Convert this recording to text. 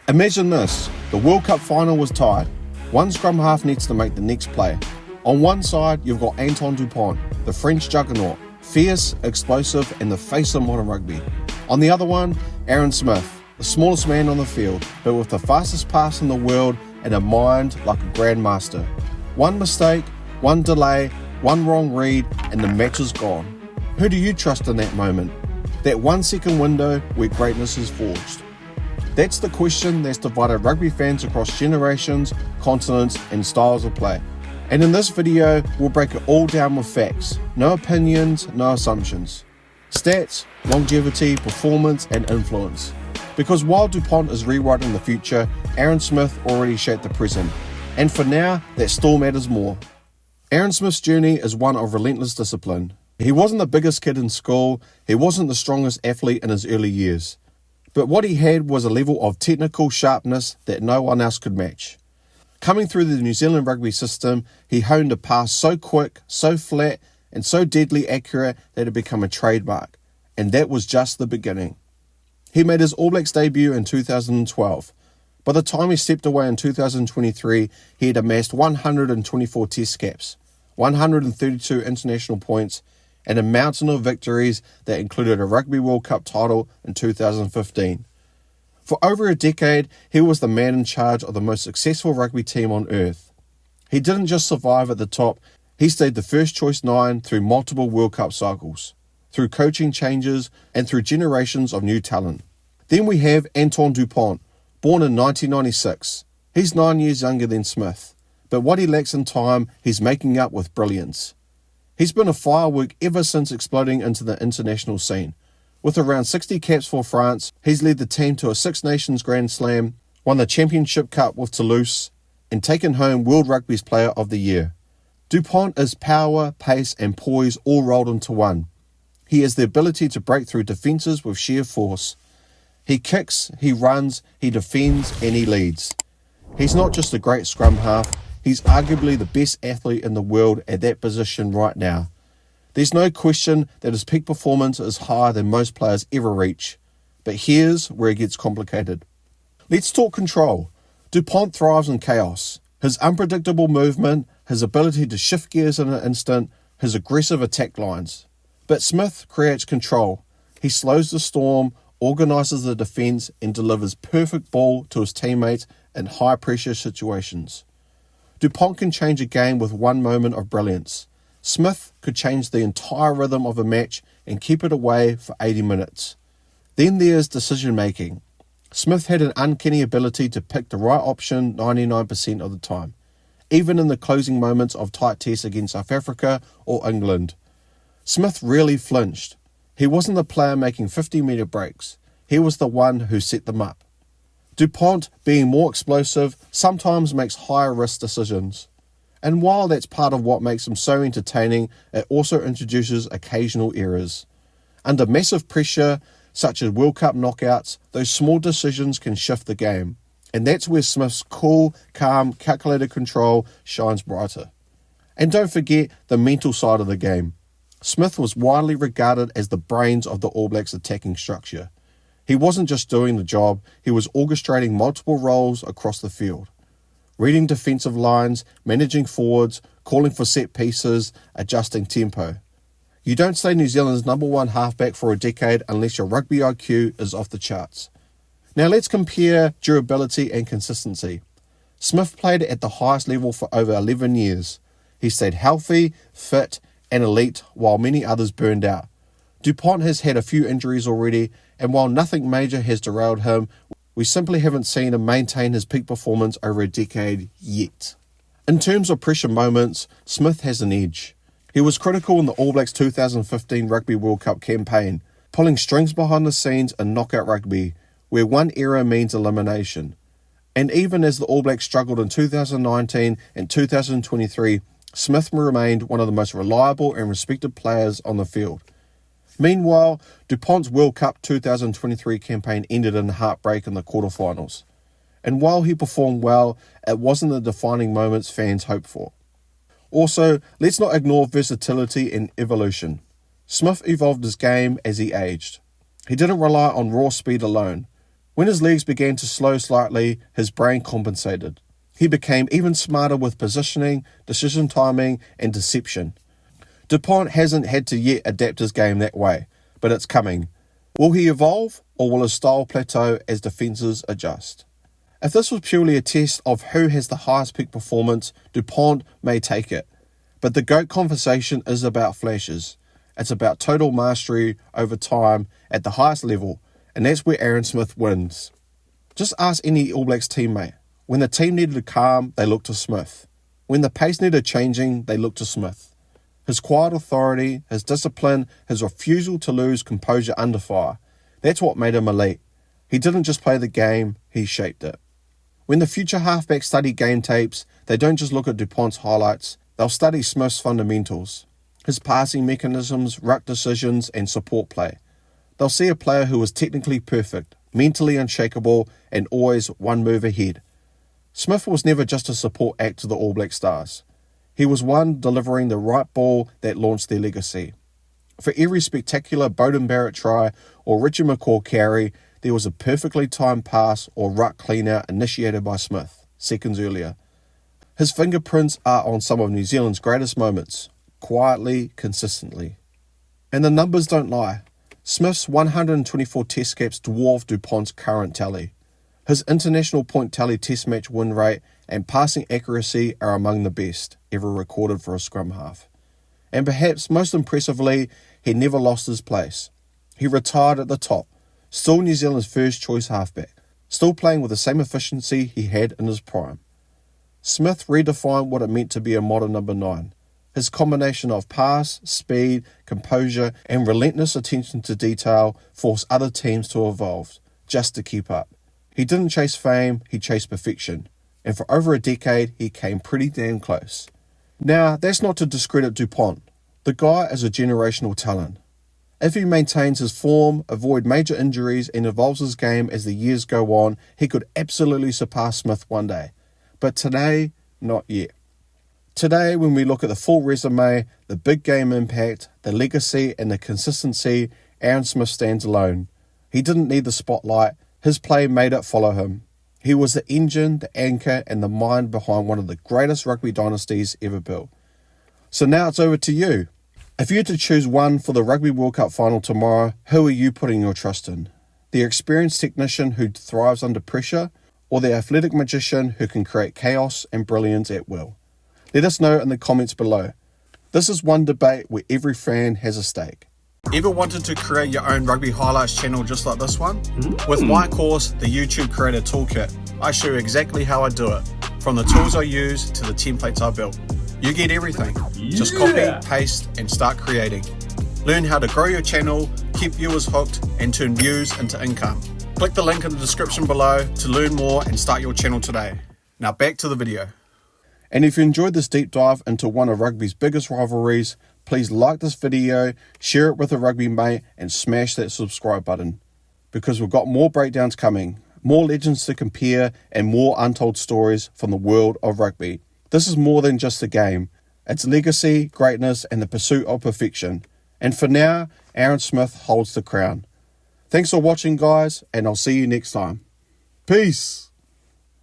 Imagine this, the World Cup final was tied. One scrum half needs to make the next play. On one side, you've got Antoine Dupont, the French juggernaut, fierce, explosive, and the face of modern rugby. On the other one, Aaron Smith, the smallest man on the field, but with the fastest pass in the world and a mind like a grandmaster. One mistake, one delay, one wrong read, and the match is gone. Who do you trust in that moment? That 1 second window where greatness is forged. That's the question that's divided rugby fans across generations, continents, and styles of play. And in this video, we'll break it all down with facts. No opinions, no assumptions. Stats, longevity, performance, and influence. Because while Dupont is rewriting the future, Aaron Smith already shaped the present. And for now, that still matters more. Aaron Smith's journey is one of relentless discipline. He wasn't the biggest kid in school, he wasn't the strongest athlete in his early years. But what he had was a level of technical sharpness that no one else could match. Coming through the New Zealand rugby system, he honed a pass so quick, so flat, and so deadly accurate that it became a trademark. And that was just the beginning. He made his All Blacks debut in 2012. By the time he stepped away in 2023, he had amassed 124 test caps, 132 international points, and a mountain of victories that included a Rugby World Cup title in 2015. For over a decade, he was the man in charge of the most successful rugby team on earth. He didn't just survive at the top, he stayed the first choice 9 through multiple World Cup cycles, through coaching changes, and through generations of new talent. Then we have Antoine Dupont, born in 1996. He's 9 years younger than Smith, but what he lacks in time, he's making up with brilliance. He's been a firework ever since exploding into the international scene. With around 60 caps for France, he's led the team to a Six Nations Grand Slam, won the Championship Cup with Toulouse, and taken home World Rugby's Player of the Year. Dupont is power, pace, and poise all rolled into one. He has the ability to break through defences with sheer force. He kicks, he runs, he defends, and he leads. He's not just a great scrum half, he's arguably the best athlete in the world at that position right now. There's no question that his peak performance is higher than most players ever reach. But here's where it gets complicated. Let's talk control. Dupont thrives in chaos. His unpredictable movement, his ability to shift gears in an instant, his aggressive attack lines. But Smith creates control. He slows the storm, organises the defence, and delivers perfect ball to his teammates in high-pressure situations. Dupont can change a game with one moment of brilliance. Smith could change the entire rhythm of a match and keep it away for 80 minutes. Then there's decision-making. Smith had an uncanny ability to pick the right option 99% of the time, even in the closing moments of tight tests against South Africa or England. Smith rarely flinched. He wasn't the player making 50-metre breaks. He was the one who set them up. Dupont, being more explosive, sometimes makes higher-risk decisions. And while that's part of what makes him so entertaining, it also introduces occasional errors. Under massive pressure, such as World Cup knockouts, those small decisions can shift the game. And that's where Smith's cool, calm, calculated control shines brighter. And don't forget the mental side of the game. Smith was widely regarded as the brains of the All Blacks attacking structure. He wasn't just doing the job, he was orchestrating multiple roles across the field. Reading defensive lines, managing forwards, calling for set pieces, adjusting tempo. You don't stay New Zealand's number one halfback for a decade unless your rugby IQ is off the charts. Now let's compare durability and consistency. Smith played at the highest level for over 11 years. He stayed healthy, fit, and elite while many others burned out. Dupont has had a few injuries already, and while nothing major has derailed him, we simply haven't seen him maintain his peak performance over a decade yet. In terms of pressure moments, Smith has an edge. He was critical in the All Blacks 2015 Rugby World Cup campaign, pulling strings behind the scenes in knockout rugby, where one error means elimination. And even as the All Blacks struggled in 2019 and 2023, Smith remained one of the most reliable and respected players on the field. Meanwhile, Dupont's World Cup 2023 campaign ended in heartbreak in the quarterfinals. And while he performed well, it wasn't the defining moments fans hoped for. Also, let's not ignore versatility and evolution. Smith evolved his game as he aged. He didn't rely on raw speed alone. When his legs began to slow slightly, his brain compensated. He became even smarter with positioning, decision timing, and deception. Dupont hasn't had to yet adapt his game that way, but it's coming. Will he evolve, or will his style plateau as defences adjust? If this was purely a test of who has the highest peak performance, Dupont may take it. But the GOAT conversation is about flashes. It's about total mastery over time at the highest level, and that's where Aaron Smith wins. Just ask any All Blacks teammate. When the team needed calm, they looked to Smith. When the pace needed changing, they looked to Smith. His quiet authority, his discipline, his refusal to lose composure under fire, that's what made him elite. He didn't just play the game, he shaped it. When the future halfbacks study game tapes, they don't just look at Dupont's highlights, they'll study Smith's fundamentals, his passing mechanisms, ruck decisions, and support play. They'll see a player who was technically perfect, mentally unshakable, and always one move ahead. Smith was never just a support act to the All Black Stars. He was one delivering the right ball that launched their legacy. For every spectacular Beauden Barrett try or Richie McCaw carry, there was a perfectly timed pass or ruck clean-out initiated by Smith, seconds earlier. His fingerprints are on some of New Zealand's greatest moments, quietly, consistently. And the numbers don't lie. Smith's 124 test caps dwarf Dupont's current tally. His international point tally test match win rate and passing accuracy are among the best ever recorded for a scrum half. And perhaps most impressively, he never lost his place. He retired at the top, still New Zealand's first choice halfback, still playing with the same efficiency he had in his prime. Smith redefined what it meant to be a modern number 9. His combination of pass, speed, composure, and relentless attention to detail forced other teams to evolve, just to keep up. He didn't chase fame, he chased perfection. And for over a decade, he came pretty damn close. Now, that's not to discredit Dupont. The guy is a generational talent. If he maintains his form, avoids major injuries, and evolves his game as the years go on, he could absolutely surpass Smith one day. But today, not yet. Today, when we look at the full resume, the big game impact, the legacy, and the consistency, Aaron Smith stands alone. He didn't need the spotlight. His play made it follow him. He was the engine, the anchor, and the mind behind one of the greatest rugby dynasties ever built. So now it's over to you. If you had to choose one for the Rugby World Cup final tomorrow, who are you putting your trust in? The experienced technician who thrives under pressure, or the athletic magician who can create chaos and brilliance at will? Let us know in the comments below. This is one debate where every fan has a stake. Ever wanted to create your own Rugby Highlights channel just like this one? With my course, the YouTube Creator Toolkit, I show you exactly how I do it, from the tools I use to the templates I built. You get everything. Just copy, paste, and start creating. Learn how to grow your channel, keep viewers hooked, and turn views into income. Click the link in the description below to learn more and start your channel today. Now back to the video. And if you enjoyed this deep dive into one of rugby's biggest rivalries, please like this video, share it with a rugby mate, and smash that subscribe button. Because we've got more breakdowns coming, more legends to compare, and more untold stories from the world of rugby. This is more than just a game. It's legacy, greatness, and the pursuit of perfection. And for now, Aaron Smith holds the crown. Thanks for watching, guys, and I'll see you next time. Peace!